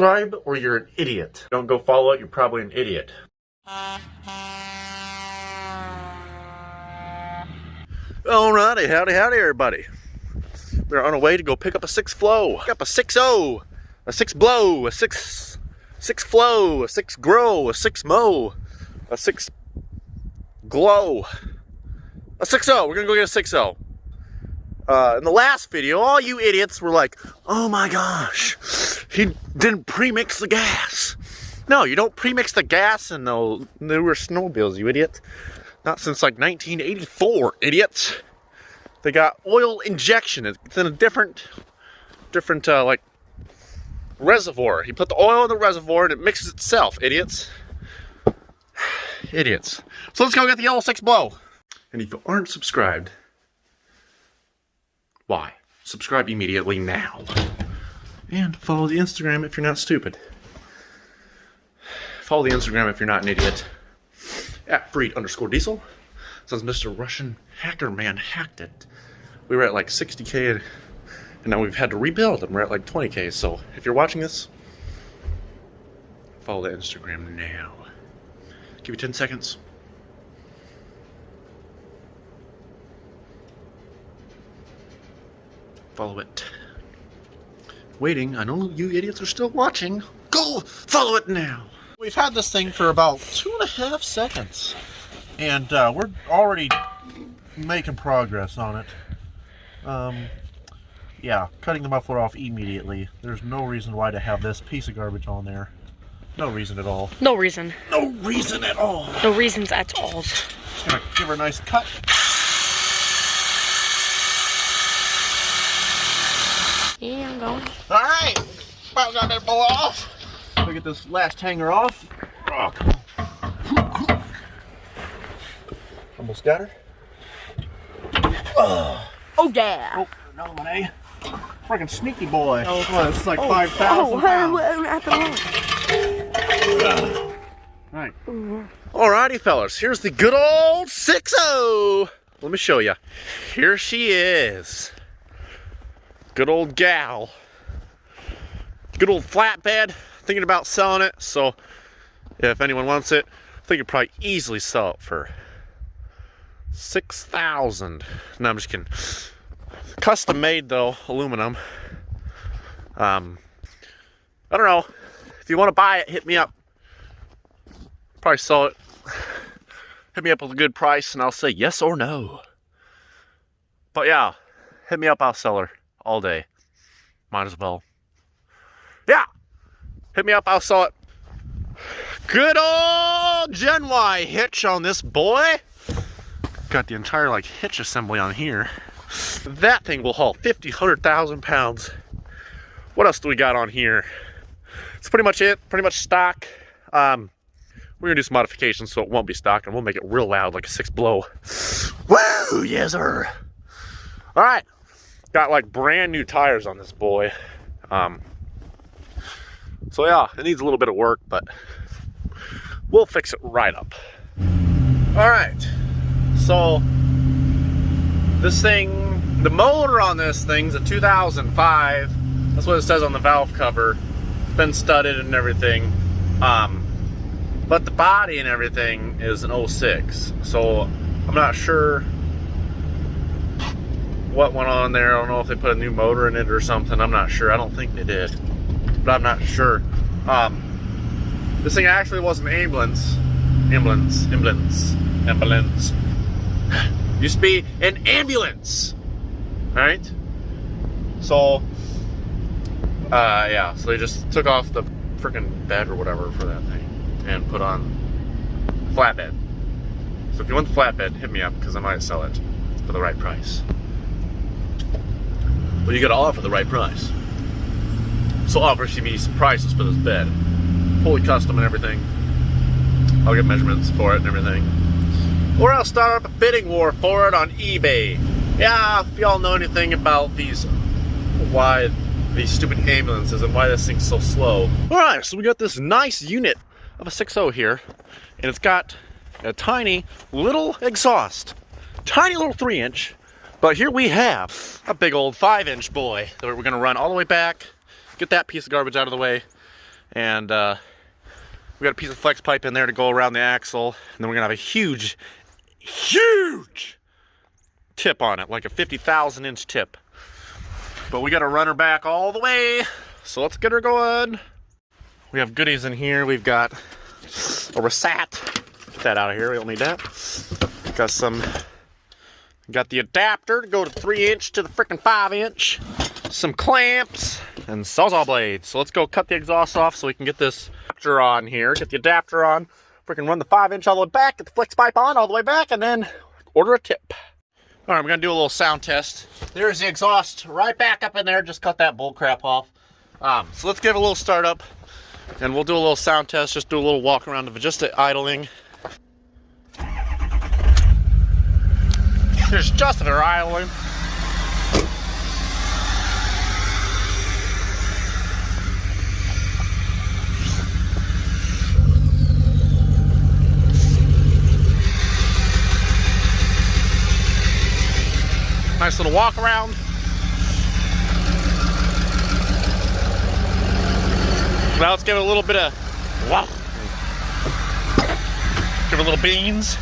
subscribe or you're an idiot. Don't go follow it, you're probably an idiot. Alrighty, howdy everybody. We're on our way to go pick up a 6 flow. Pick up a 6.0, a 6 blow, a 6 flow, a 6 grow, a 6 mow, a 6 glow, a 6.0. We're gonna go get a 6.0. In the last video, all you idiots were like, oh my gosh, he didn't pre-mix the gas. No, you don't pre-mix the gas in the newer snowmobiles, you idiot. Not since like 1984, idiots. They got oil injection. It's in a different like reservoir. You put the oil in the reservoir and it mixes itself, idiots. Idiots. So let's go get the YALL 6 blow. And if you aren't subscribed, why? Subscribe immediately now. And follow the Instagram if you're not stupid. Follow the Instagram if you're not an idiot. At Freed_diesel. Says Mr. Russian Hacker Man hacked it. We were at like 60K and now we've had to rebuild and we're at like 20K. So if you're watching this, follow the Instagram now. Give you 10 seconds. Follow it. Waiting. I know you idiots are still watching. Go follow it now. We've had this thing for about 2.5 seconds. And we're already making progress on it. Yeah, cutting the muffler off immediately. There's no reason why to have this piece of garbage on there. No reason at all. No reason. No reason at all. No reasons at all. Just gonna give her a nice cut. Yeah, I'm going. Alright, about got that blow off. Look at this last hanger off. Oh, come on. Almost got her. Oh yeah. Oh, another one, eh? Freaking sneaky boy. Oh, well, it's like 5,000 pounds. At the moment. Right. Alrighty, fellas. Here's the good old 6.0. Let me show you. Here she is. Good old gal. Good old flatbed. Thinking about selling it. So, if anyone wants it, I think you'd probably easily sell it for $6,000. No, I'm just kidding. Custom made though, aluminum. I don't know. If you want to buy it, hit me up. Probably sell it. Hit me up with a good price and I'll say yes or no. But yeah, hit me up, I'll sell her all day. Might as well. Yeah, hit me up, I'll sell it. Good old Gen Y hitch on this boy. Got the entire like hitch assembly on here. That thing will haul 50, 100,000 pounds. What else do we got on here? It's pretty much it, pretty much stock. We're gonna do some modifications so it won't be stock and we'll make it real loud like a 6 blow. Woo, yes sir. All right, got like brand new tires on this boy. So yeah, it needs a little bit of work, but we'll fix it right up. All right. So this thing, the motor on this thing's a 2005. That's what it says on the valve cover. It's been studded and everything. But the body and everything is an 06. So I'm not sure what went on there. I don't know if they put a new motor in it or something. I'm not sure. I don't think they did, but I'm not sure. This thing actually was an ambulance. Used to be an ambulance, right? So, yeah, so they just took off the freaking bed or whatever for that thing and put on flatbed. So if you want the flatbed, hit me up because I might sell it for the right price. Well, you gotta offer the right price. So offer me some prices for this bed. Fully custom and everything. I'll get measurements for it and everything. Or I'll start up a bidding war for it on eBay. Yeah, if y'all know anything about these, why these stupid ambulances and why this thing's so slow. Alright, so we got this nice unit of a 6.0 here, and it's got a tiny little exhaust. Tiny little 3-inch, but here we have a big old 5-inch boy that we're gonna run all the way back, get that piece of garbage out of the way, And we got a piece of flex pipe in there to go around the axle, and then we're gonna have a huge tip on it, like a 50,000 inch tip. But we gotta run her back all the way, so let's get her going. We have goodies in here. We've got a reset. Get that out of here, we don't need that. Got the adapter to go to 3-inch to the frickin' 5-inch. Some clamps and sawzall blades. So let's go cut the exhaust off so we can get this adapter on here. Get the adapter on. Freaking run the 5-inch all the way back. Get the flex pipe on all the way back, and then order a tip. All right, we're gonna do a little sound test. There's the exhaust right back up in there. Just cut that bull crap off. So let's give it a little startup, and we'll do a little sound test. Just do a little walk around of just the idling. Here's just of her idling. Nice little walk around. Now let's give it a little bit of wow. Give it a little beans.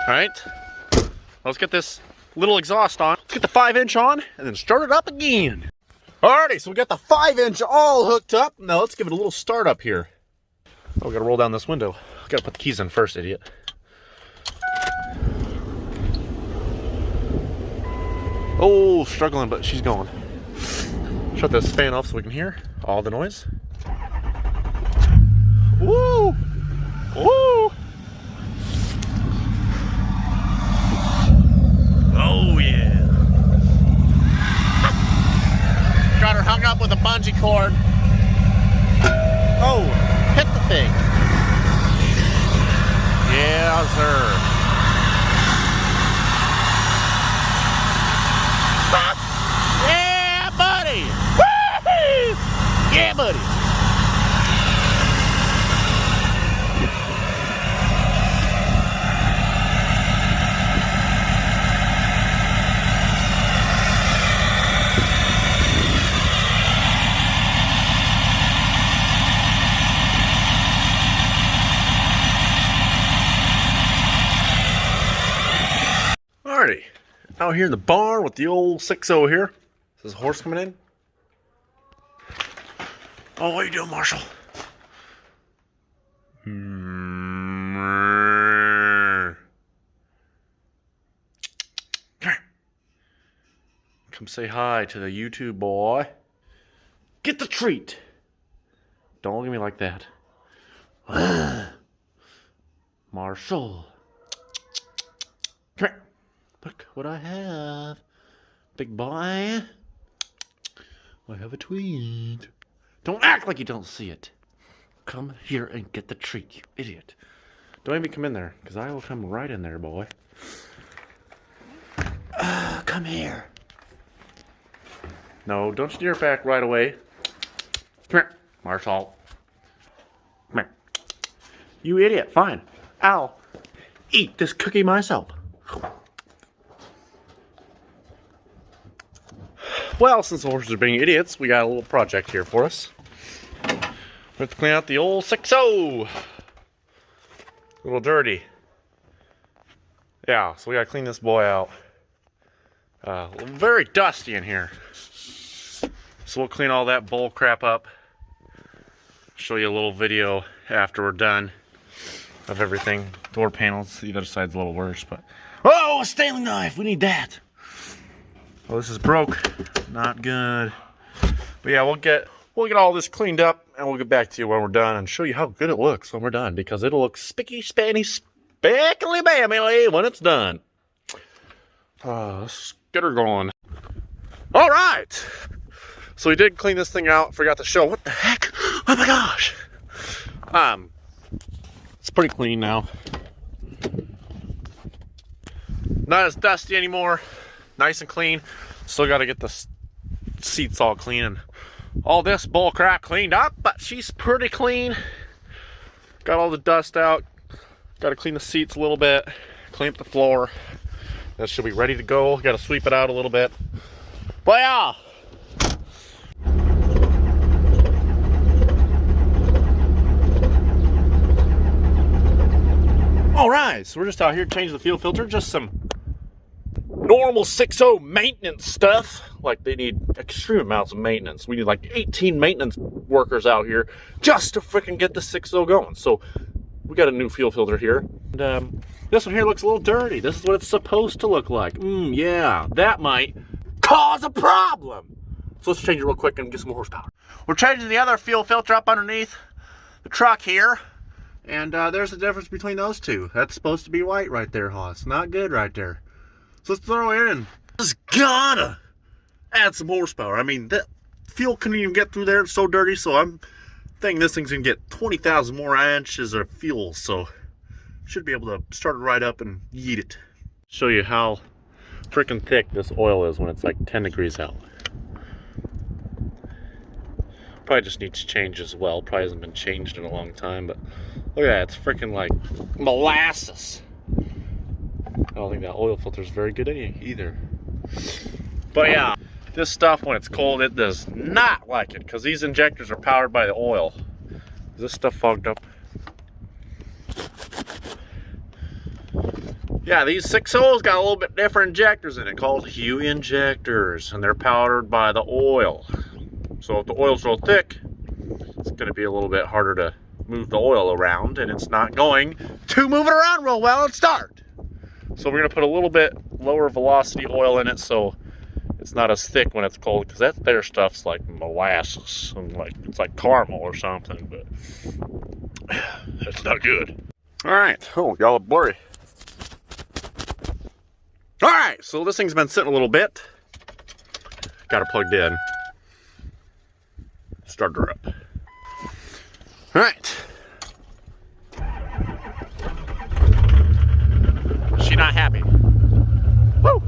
All right, let's get this little exhaust on. Let's get the 5-inch on and then start it up again. Alrighty, so we got the 5-inch all hooked up. Now let's give it a little start up here. Oh, we gotta roll down this window. Gotta put the keys in first, idiot. Oh, struggling, but she's going. Shut this fan off so we can hear all the noise. Woo! Woo! Oh yeah. Got her hung up with a bungee cord. Oh, hit the thing. Yeah, sir. Yeah, buddy. Woo-hoo! Yeah, buddy. Alrighty, out here in the barn with the old 6.0 here. Is this a horse coming in? Oh, what are you doing, Marshall? Come say hi to the YouTube boy. Get the treat. Don't look at me like that. Marshall. Come here. Look what I have. Big boy. I have a tweet. Don't act like you don't see it. Come here and get the treat, you idiot. Don't even come in there, because I will come right in there, boy. Come here. No, don't steer back right away. Come here, Marshall. Come here. You idiot. Fine. I'll eat this cookie myself. Well, since the horses are being idiots, we got a little project here for us. We have to clean out the old 6.0. A little dirty. Yeah, so we gotta clean this boy out. Very dusty in here. So we'll clean all that bull crap up. Show you a little video after we're done of everything. Door panels, the other side's a little worse, but... Oh, a stainling knife! We need that! Oh, this is broke. Not good. But yeah, we'll get all this cleaned up, and we'll get back to you when we're done and show you how good it looks when we're done, because it'll look spicky, spanny, speckly bamily when it's done. Let's get her going. All right. So we did clean this thing out. Forgot to show. What the heck? Oh my gosh. It's pretty clean now. Not as dusty anymore. Nice and clean. Still got to get the seats all clean and all this bull crap cleaned up, but she's pretty clean. Got all the dust out. Got to clean the seats a little bit. Clean up the floor. That should be ready to go. Got to sweep it out a little bit. But yeah. All right, so we're just out here changing the fuel filter. Just some normal 6.0 maintenance stuff. Like they need extreme amounts of maintenance. We need like 18 maintenance workers out here just to freaking get the 6.0 going. So we got a new fuel filter here. And this one here looks a little dirty. This is what it's supposed to look like. Yeah, that might cause a problem. So let's change it real quick and get some more horsepower. We're changing the other fuel filter up underneath the truck here. And there's the difference between those two. That's supposed to be white right there, Hoss. Not good right there. So let's throw it in. Just gotta add some horsepower. I mean, that fuel couldn't even get through there. It's so dirty. So I'm thinking this thing's gonna get 20,000 more inches of fuel. So should be able to start it right up and yeet it. Show you how freaking thick this oil is when it's like 10 degrees out. Probably just needs change as well. Probably hasn't been changed in a long time, but look at that. It's freaking like molasses. I don't think that oil filter is very good either. But yeah, this stuff when it's cold, it does not like it because these injectors are powered by the oil. Is this stuff fogged up? Yeah, these 6.0's got a little bit different injectors in it called Hue injectors, and they're powered by the oil. So if the oil's real thick, it's going to be a little bit harder to move the oil around, and it's not going to move it around real well and start. So we're going to put a little bit lower velocity oil in it so it's not as thick when it's cold, because that there stuff's like molasses and like it's like caramel or something, but it's not good. All right. Oh, y'all are blurry. All right, so this thing's been sitting a little bit. Got it plugged in. Start her up. All right. She not happy. Woo!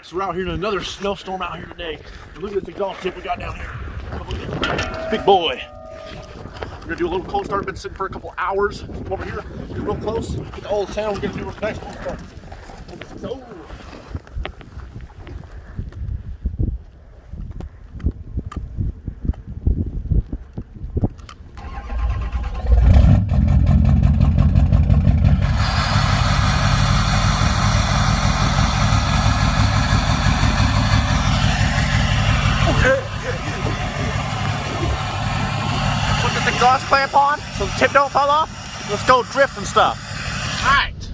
So we're out here in another snowstorm out here today. And look at this exhaust tip we got down here. It's a big boy. We're gonna do a little cold start. Been sitting for a couple hours. Come over here, get real close, get the old sound. We're gonna do a nice cold start. So. Exhaust clamp on so the tip don't fall off. Let's go drift and stuff. Alright,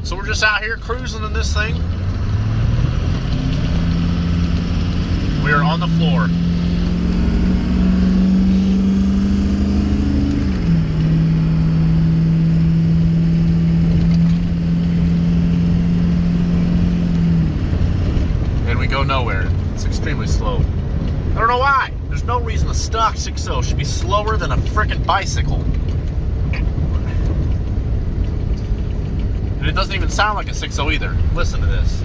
so we're just out here cruising in this thing. We're on the floor. And we go nowhere. It's extremely slow. I don't know why. There's no reason a stock 6.0 should be slower than a frickin' bicycle. And it doesn't even sound like a 6.0 either. Listen to this.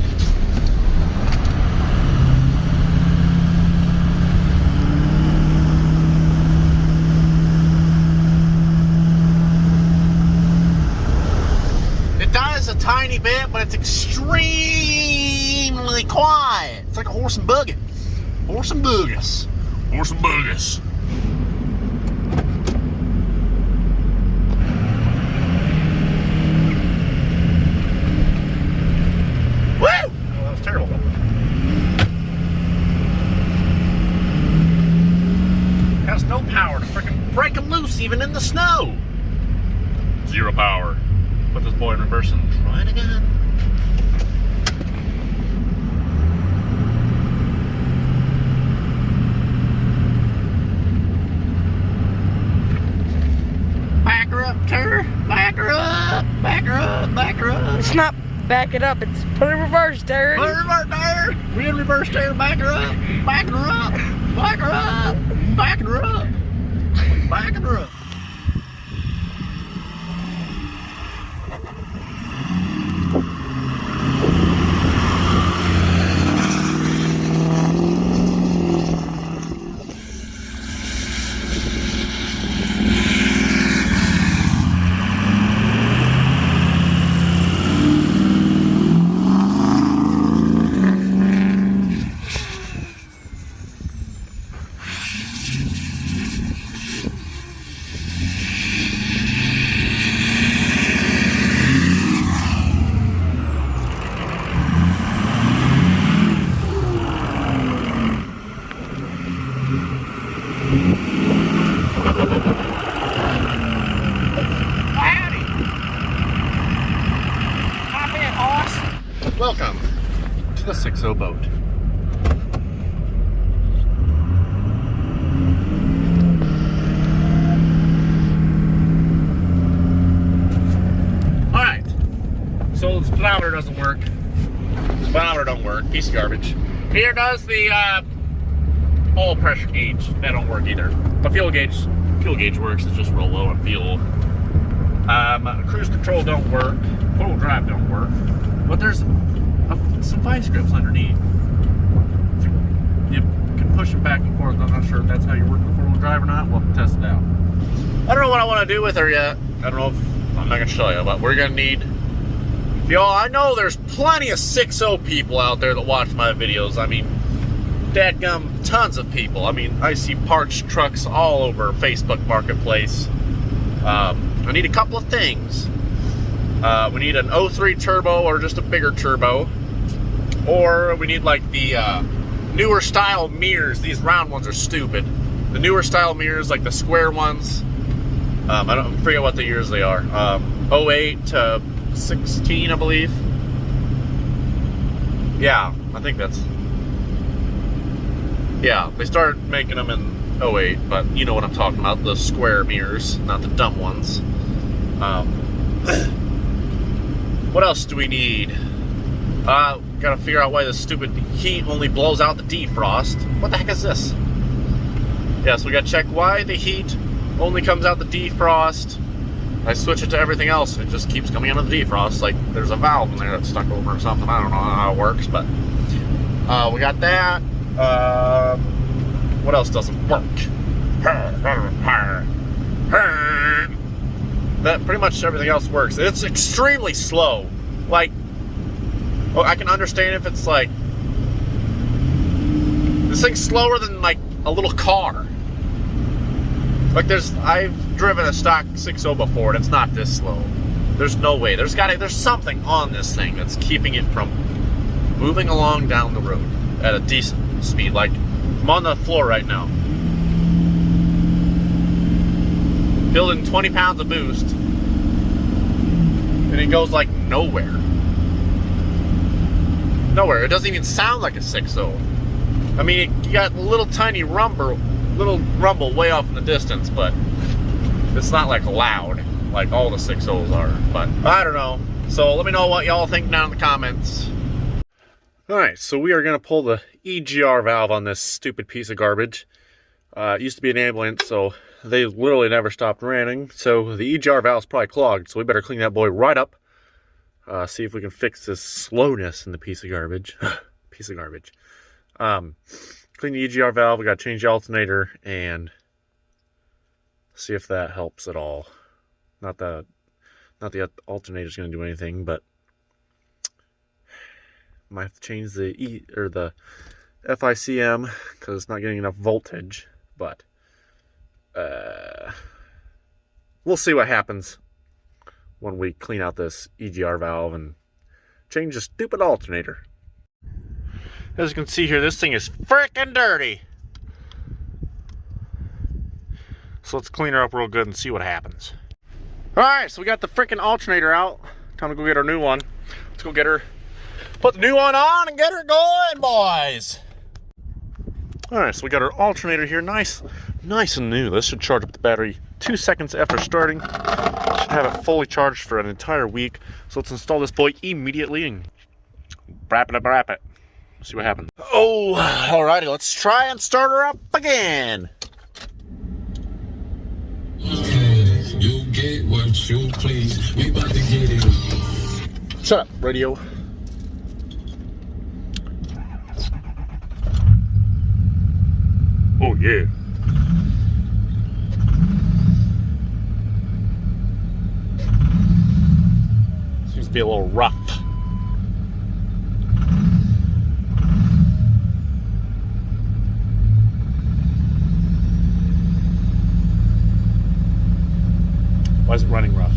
It does a tiny bit, but it's extremely quiet. It's like a horse and buggy. Horse and buggies. Horse and buggies. Woo! Oh, that was terrible. Has no power to freaking break them loose even in the snow. Zero power. Put this boy in reverse and try it again. Back her up, back her up, back her up. It's not back it up, it's put it in reverse, Darren. Put it in reverse, Darren. We in reverse, Darren. Back her up, back her up, back her up, back her up, back her up. 6.0 boat. Alright, so the speedometer doesn't work. The speedometer don't work, piece of garbage. Here does the oil pressure gauge, that don't work either. The fuel gauge works, it's just real low on fuel. Cruise control don't work, four-wheel drive don't work, but there's some vice grips underneath. So you can push it back and forth. I'm not sure if that's how you work the four-wheel drive or not. We'll have to test it out. I don't know what I want to do with her yet. I don't know if I'm not gonna show you, but we're gonna need. Y'all, I know there's plenty of 6.0 people out there that watch my videos. I mean, dadgum, tons of people. I mean, I see parts trucks all over Facebook Marketplace. I need a couple of things. We need an 03 turbo or just a bigger turbo. Or we need like the newer style mirrors. These round ones are stupid. The newer style mirrors, like the square ones. I forget what the years they are. 08 to 16, I believe. Yeah, I think that's... Yeah, they started making them in 08, but you know what I'm talking about. The square mirrors, not the dumb ones. What else do we need? Gotta figure out why this stupid heat only blows out the defrost. What the heck is this? Yeah, so we gotta check why the heat only comes out the defrost. I switch it to everything else, it just keeps coming out of the defrost. Like there's a valve in there that's stuck over or something. I don't know how it works, but we got that. What else doesn't work? That pretty much everything else works. It's extremely slow. Like, oh, I can understand if it's like this thing's slower than like a little car. Like I've driven a stock 6.0 before and it's not this slow. There's no way. There's something on this thing that's keeping it from moving along down the road at a decent speed. Like I'm on the floor right now, building 20 pounds of boost, and it goes like nowhere. Nowhere. It doesn't even sound like a 6.0. I mean, you got a little tiny rumble way off in the distance, but it's not like loud like all the 6.0s are. But I don't know. So let me know what y'all think down in the comments. Alright, so we are going to pull the EGR valve on this stupid piece of garbage. It used to be an ambulance, so they literally never stopped running. So the EGR valve's probably clogged, so we better clean that boy right up. See if we can fix this slowness in the piece of garbage. Piece of garbage. Clean the EGR valve, we got to change the alternator, and see if that helps at all. Not the alternator's going to do anything, but might have to change the FICM because it's not getting enough voltage. But we'll see what happens when we clean out this EGR valve and change the stupid alternator. As you can see here, this thing is freaking dirty. So let's clean her up real good and see what happens. Alright, so we got the freaking alternator out. Time to go get our new one. Let's go get her. Put the new one on and get her going, boys. Alright, so we got our alternator here. Nice and new. This should charge up the battery 2 seconds after starting. Should have it fully charged for an entire week. So let's install this boy immediately and wrap it. See what happens. Oh, alrighty, let's try and start her up again. You get what you please. We about to get it. Shut up, radio. Oh yeah. Seems to be a little rough. Why is it running rough?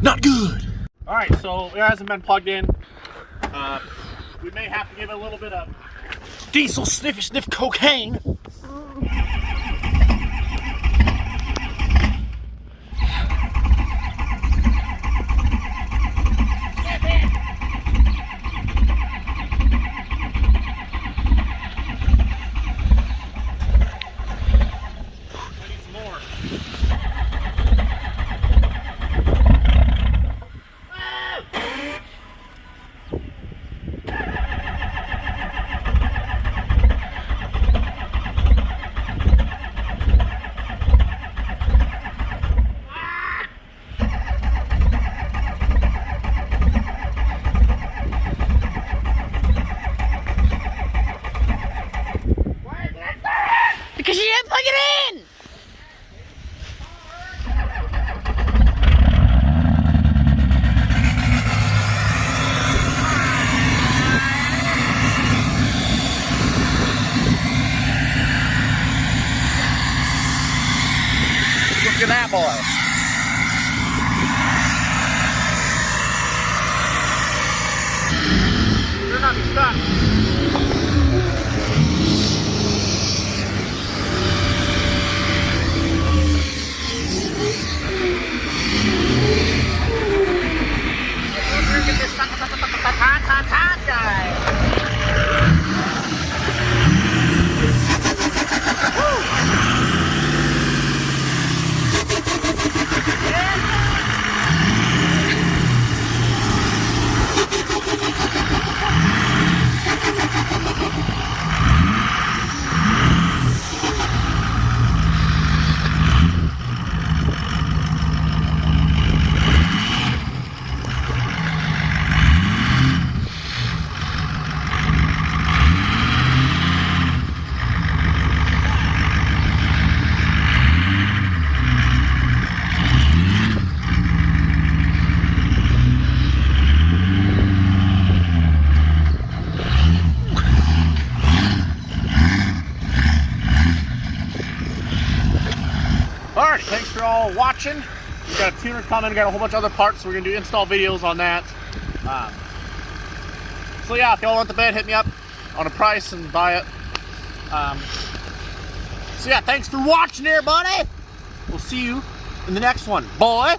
Not good! Alright, so it hasn't been plugged in. We may have to give it a little bit of diesel sniff cocaine. at that boy. You're not stuck. Look at this guy. Alright, thanks for all watching. We got a tuner coming, we got a whole bunch of other parts, so we're gonna do install videos on that. So yeah, if y'all want the bed, hit me up on a price and buy it. So yeah, thanks for watching, everybody. We'll see you in the next one, boy.